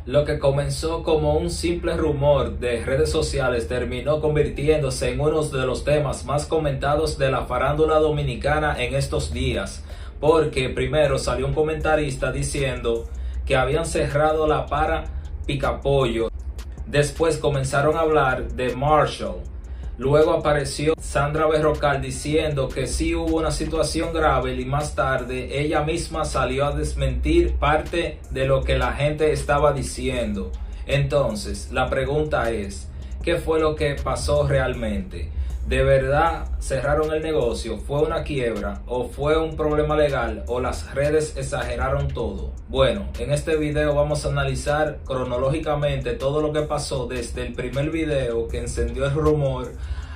Lo que comenzó como un simple rumor de redes sociales terminó convirtiéndose en uno de los temas más comentados de la farándula dominicana en estos días, porque primero salió un comentarista diciendo que habían cerrado la para Picapollo. Después comenzaron a hablar de Marshall. Luego apareció Sandra Berrocal diciendo que sí hubo una situación grave y más tarde ella misma salió a desmentir parte de lo que la gente estaba diciendo. Entonces, la pregunta es, ¿qué fue lo que pasó realmente? ¿De verdad cerraron el negocio? ¿Fue una quiebra? ¿O fue un problema legal? ¿O las redes exageraron todo? Bueno, en este video vamos a analizar cronológicamente todo lo que pasó desde el primer video que encendió el rumor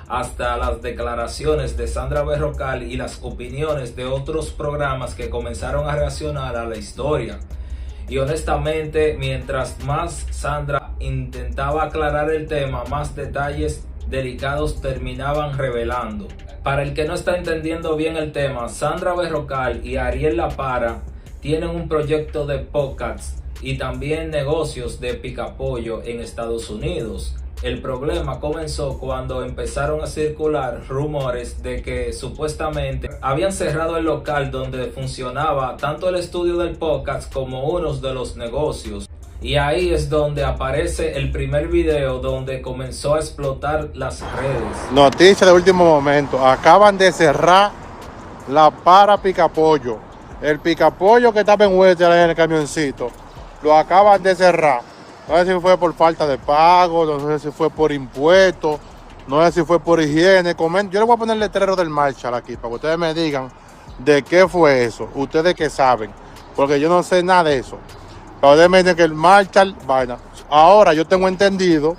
hasta las declaraciones de Sandra Berrocal y las opiniones de otros programas que comenzaron a reaccionar a la historia. Y honestamente, mientras más Sandra intentaba aclarar el tema, más detalles delicados terminaban revelando. Para el que no está entendiendo bien el tema, Sandra Berrocal y Ariel La Para tienen un proyecto de podcast y también negocios de picapollo en Estados Unidos. El problema comenzó cuando empezaron a circular rumores de que supuestamente habían cerrado el local donde funcionaba tanto el estudio del podcast como uno de los negocios. Y ahí es donde aparece el primer video donde comenzó a explotar las redes. Noticia de último momento. Acaban de cerrar la para Picapollo. El Picapollo que estaba en Western en el camioncito, lo acaban de cerrar. No sé si fue por falta de pago, no sé si fue por impuestos, no sé si fue por higiene. Yo le voy a poner el letrero del Marshall aquí para que ustedes me digan de qué fue eso. Ustedes que saben, porque yo no sé nada de eso. Pero ustedes me dicen que el Marshall, vaina. Ahora yo tengo entendido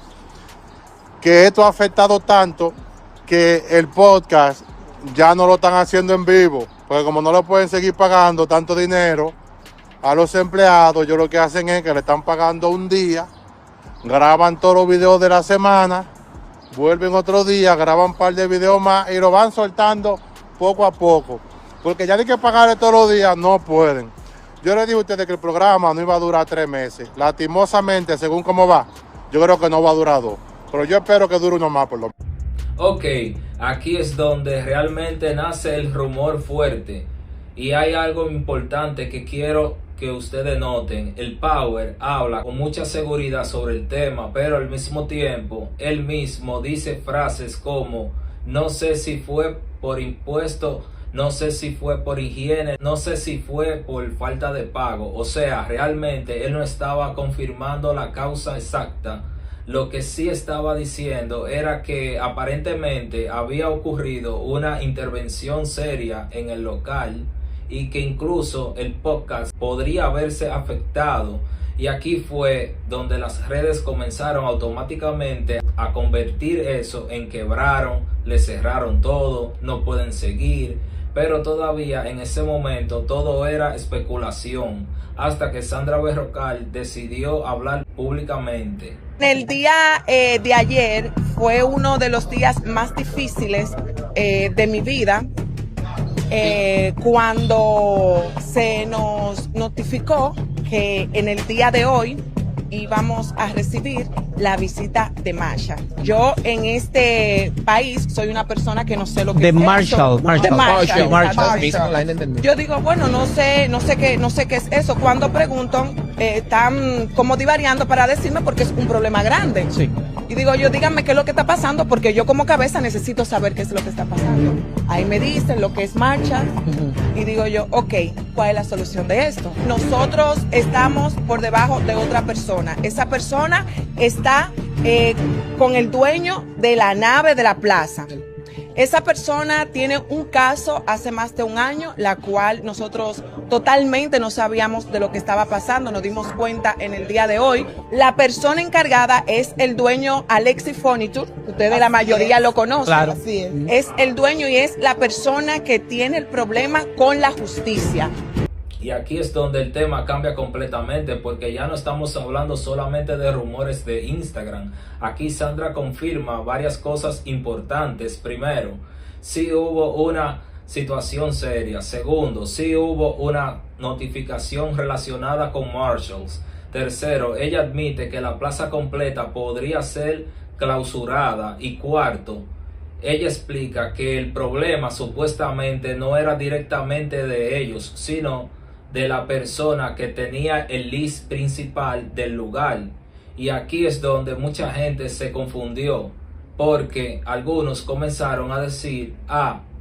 que esto ha afectado tanto que el podcast ya no lo están haciendo en vivo. Porque como no le pueden seguir pagando tanto dinero a los empleados, ellos lo que hacen es que le están pagando un día, graban todos los videos de la semana, vuelven otro día, graban un par de videos más y lo van soltando poco a poco. Porque ya hay que pagarle todos los días, no pueden. Yo les dije a ustedes que el programa no iba a durar 3 meses. Lastimosamente, según cómo va, yo creo que no va a durar 2. Pero yo espero que dure uno más por lo menos. Ok, aquí es donde realmente nace el rumor fuerte. Y hay algo importante que quiero que ustedes noten. El Power habla con mucha seguridad sobre el tema, pero al mismo tiempo, él mismo dice frases como: no sé si fue por impuesto, no sé si fue por higiene, no sé si fue por falta de pago. O sea, realmente él no estaba confirmando la causa exacta. Lo que sí estaba diciendo era que aparentemente había ocurrido una intervención seria en el local y que incluso el podcast podría haberse afectado. Y aquí fue donde las redes comenzaron automáticamente a convertir eso en quebraron, le cerraron todo, no pueden seguir. Pero todavía en ese momento todo era especulación, hasta que Sandra Berrocal decidió hablar públicamente. El día de ayer fue uno de los días más difíciles de mi vida, cuando se nos notificó que en el día de hoy íbamos a recibir la visita de Marshall. Yo en este país soy una persona que no sé lo que es Marshall. Yo digo, bueno, no sé qué es eso. Cuando preguntan, están como divariando para decirme porque es un problema grande. Sí. Y digo yo, díganme qué es lo que está pasando, porque yo como cabeza necesito saber qué es lo que está pasando. Ahí me dicen lo que es Marshall. Y digo yo, ok, ¿cuál es la solución de esto? Nosotros estamos por debajo de otra persona. Esa persona está con el dueño de la nave de la plaza. Esa persona tiene un caso hace más de un año, la cual nosotros totalmente no sabíamos de lo que estaba pasando. Nos dimos cuenta en el día de hoy. La persona encargada es el dueño Alexis Furniture. Ustedes la mayoría lo conocen. Claro. Así es. Es el dueño y es la persona que tiene el problema con la justicia. Y aquí es donde el tema cambia completamente, porque ya no estamos hablando solamente de rumores de Instagram. Aquí Sandra confirma varias cosas importantes. Primero, sí hubo una situación seria. Segundo, sí hubo una notificación relacionada con Marshalls. Tercero, ella admite que la plaza completa podría ser clausurada. Y cuarto, ella explica que el problema supuestamente no era directamente de ellos, sino de la persona que tenía el lease principal del lugar. Y aquí es donde mucha gente se confundió, porque algunos comenzaron a decir,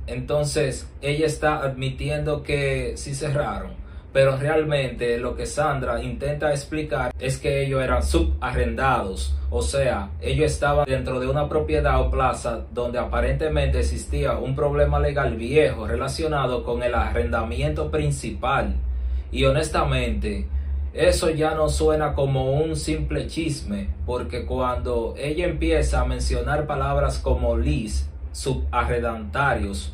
entonces ella está admitiendo que sí cerraron. Pero realmente lo que Sandra intenta explicar es que ellos eran subarrendados. O sea, ellos estaban dentro de una propiedad o plaza donde aparentemente existía un problema legal viejo relacionado con el arrendamiento principal. Y honestamente, eso ya no suena como un simple chisme, porque cuando ella empieza a mencionar palabras como lease, subarrendatarios,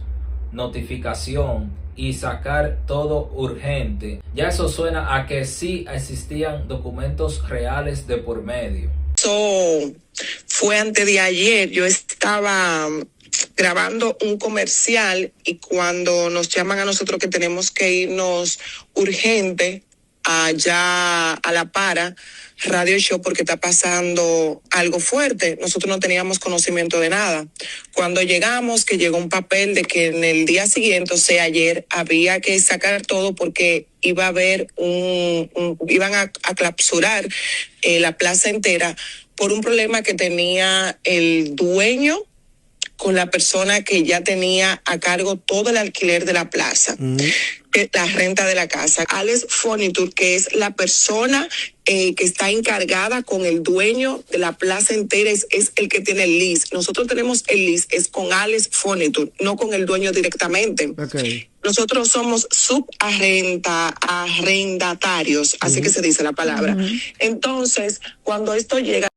notificación y sacar todo urgente, ya eso suena a que sí existían documentos reales de por medio. Eso fue antes de ayer. Yo estaba grabando un comercial y cuando nos llaman a nosotros que tenemos que irnos urgente allá a La Para Radio Show porque está pasando algo fuerte. Nosotros no teníamos conocimiento de nada. Cuando llegamos, que llegó un papel de que en el día siguiente, o sea, ayer, había que sacar todo porque iba a haber iban a clausurar la plaza entera por un problema que tenía el dueño con la persona que ya tenía a cargo todo el alquiler de la plaza, la renta de la casa. Alex Furniture, que es la persona que está encargada con el dueño de la plaza entera, es el que tiene el lease. Nosotros tenemos el lease, es con Alex Furniture, no con el dueño directamente. Okay. Nosotros somos subarrendatarios, así que se dice la palabra. Entonces, cuando esto llega...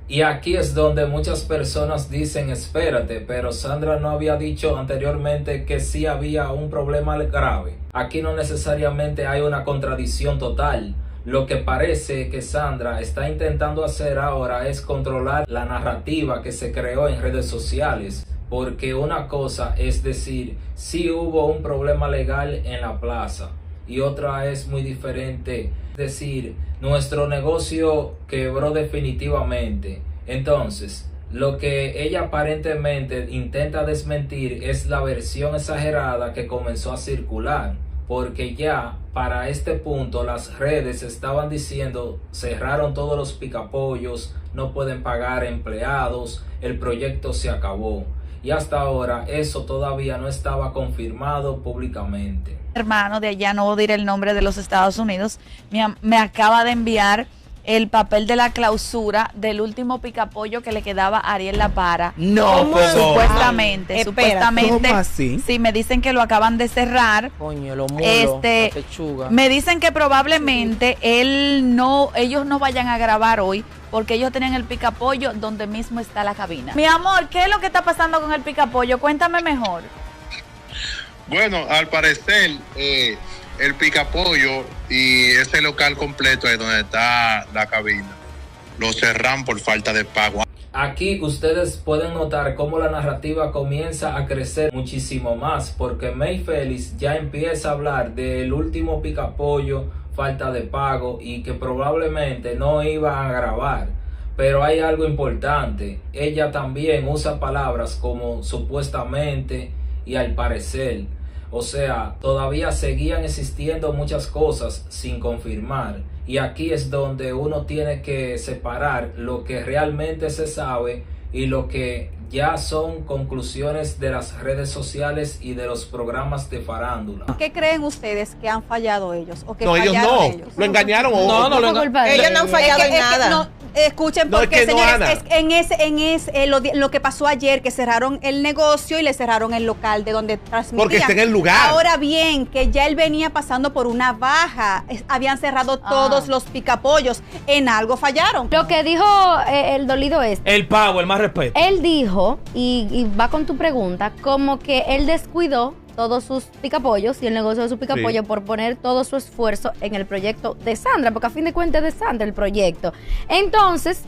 Y aquí es donde muchas personas dicen, espérate, pero Sandra no había dicho anteriormente que sí había un problema grave. Aquí no necesariamente hay una contradicción total. Lo que parece que Sandra está intentando hacer ahora es controlar la narrativa que se creó en redes sociales. Porque una cosa es decir, sí hubo un problema legal en la plaza. Y otra es muy diferente, decir, nuestro negocio quebró definitivamente. Entonces, lo que ella aparentemente intenta desmentir es la versión exagerada que comenzó a circular, porque ya para este punto las redes estaban diciendo cerraron todos los picapollos, no pueden pagar empleados, el proyecto se acabó. Y hasta ahora eso todavía no estaba confirmado públicamente. Hermano de allá, no voy a decir el nombre, de los Estados Unidos, me acaba de enviar el papel de la clausura del último picapollo que le quedaba a Ariel La Para. No, supuestamente, ¿Cómo así? Sí, me dicen que lo acaban de cerrar. Coño, lo mulo, la pechuga. Me dicen que probablemente ellos no vayan a grabar hoy porque ellos tenían el picapollo donde mismo está la cabina. Mi amor, ¿qué es lo que está pasando con el picapollo? Cuéntame mejor. Bueno, al parecer, el picapollo y ese local completo es donde está la cabina. Lo cerran por falta de pago. Aquí ustedes pueden notar cómo la narrativa comienza a crecer muchísimo más, porque May Félix ya empieza a hablar del último picapollo, falta de pago y que probablemente no iba a grabar. Pero hay algo importante, ella también usa palabras como supuestamente y al parecer. O sea, todavía seguían existiendo muchas cosas sin confirmar. Y aquí es donde uno tiene que separar lo que realmente se sabe y lo que ya son conclusiones de las redes sociales y de los programas de farándula. ¿Qué creen ustedes que han fallado ellos? ¿O que no, ellos fallaron no. Ellos? Lo engañaron o no lo engañaron. Ellos no han fallado en nada. No, escuchen, porque señores, lo que pasó ayer, que cerraron el negocio y le cerraron el local de donde transmitían. Porque está en el lugar. Ahora bien, que ya él venía pasando por una baja, habían cerrado todos los picapollos, en algo fallaron. Lo que dijo el dolido es... El pavo, el más respeto. Él dijo, y va con tu pregunta, como que él descuidó todos sus picapollos y el negocio de sus picapollos por poner todo su esfuerzo en el proyecto de Sandra, porque a fin de cuentas es de Sandra el proyecto. Entonces,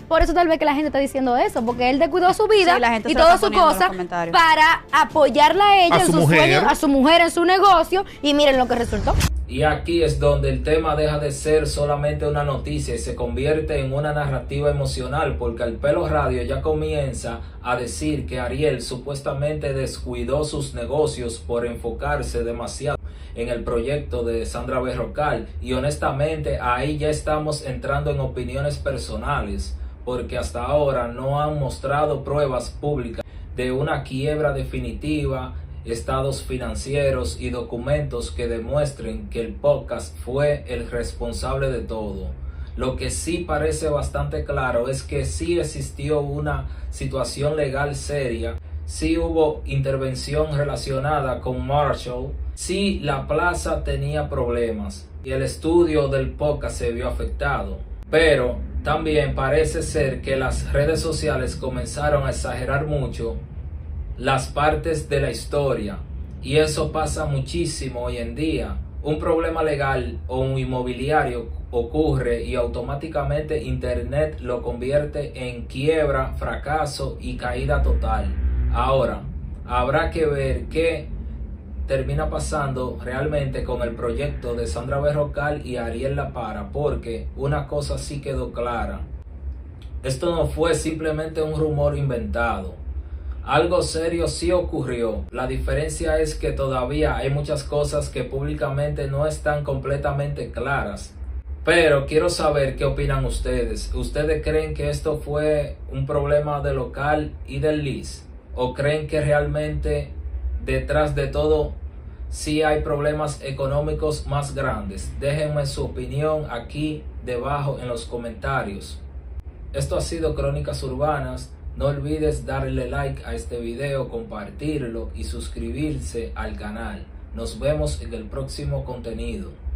por eso tal vez que la gente está diciendo eso, porque él descuidó su vida y todas sus cosas para apoyarla a ella en sus sueños, a su mujer en su negocio, y miren lo que resultó. Y aquí es donde el tema deja de ser solamente una noticia y se convierte en una narrativa emocional, porque el Pelo Radio ya comienza a decir que Ariel supuestamente descuidó sus negocios por enfocarse demasiado en el proyecto de Sandra Berrocal, y honestamente ahí ya estamos entrando en opiniones personales, porque hasta ahora no han mostrado pruebas públicas de una quiebra definitiva, estados financieros y documentos que demuestren que el podcast fue el responsable de todo. Lo que sí parece bastante claro es que sí existió una situación legal seria, sí hubo intervención relacionada con Marshall, sí la plaza tenía problemas y el estudio del podcast se vio afectado. Pero también parece ser que las redes sociales comenzaron a exagerar mucho las partes de la historia, y eso pasa muchísimo hoy en día. Un problema legal o un inmobiliario ocurre y automáticamente Internet lo convierte en quiebra, fracaso y caída total. Ahora, habrá que ver qué termina pasando realmente con el proyecto de Sandra Berrocal y Ariel La Para, porque una cosa sí quedó clara: esto no fue simplemente un rumor inventado. Algo serio sí ocurrió. La diferencia es que todavía hay muchas cosas que públicamente no están completamente claras. Pero quiero saber qué opinan ustedes. ¿Ustedes creen que esto fue un problema de local y del Liz? ¿O creen que realmente detrás de todo sí hay problemas económicos más grandes? Déjenme su opinión aquí debajo en los comentarios. Esto ha sido Crónicas Urbanas. No olvides darle like a este video, compartirlo y suscribirse al canal. Nos vemos en el próximo contenido.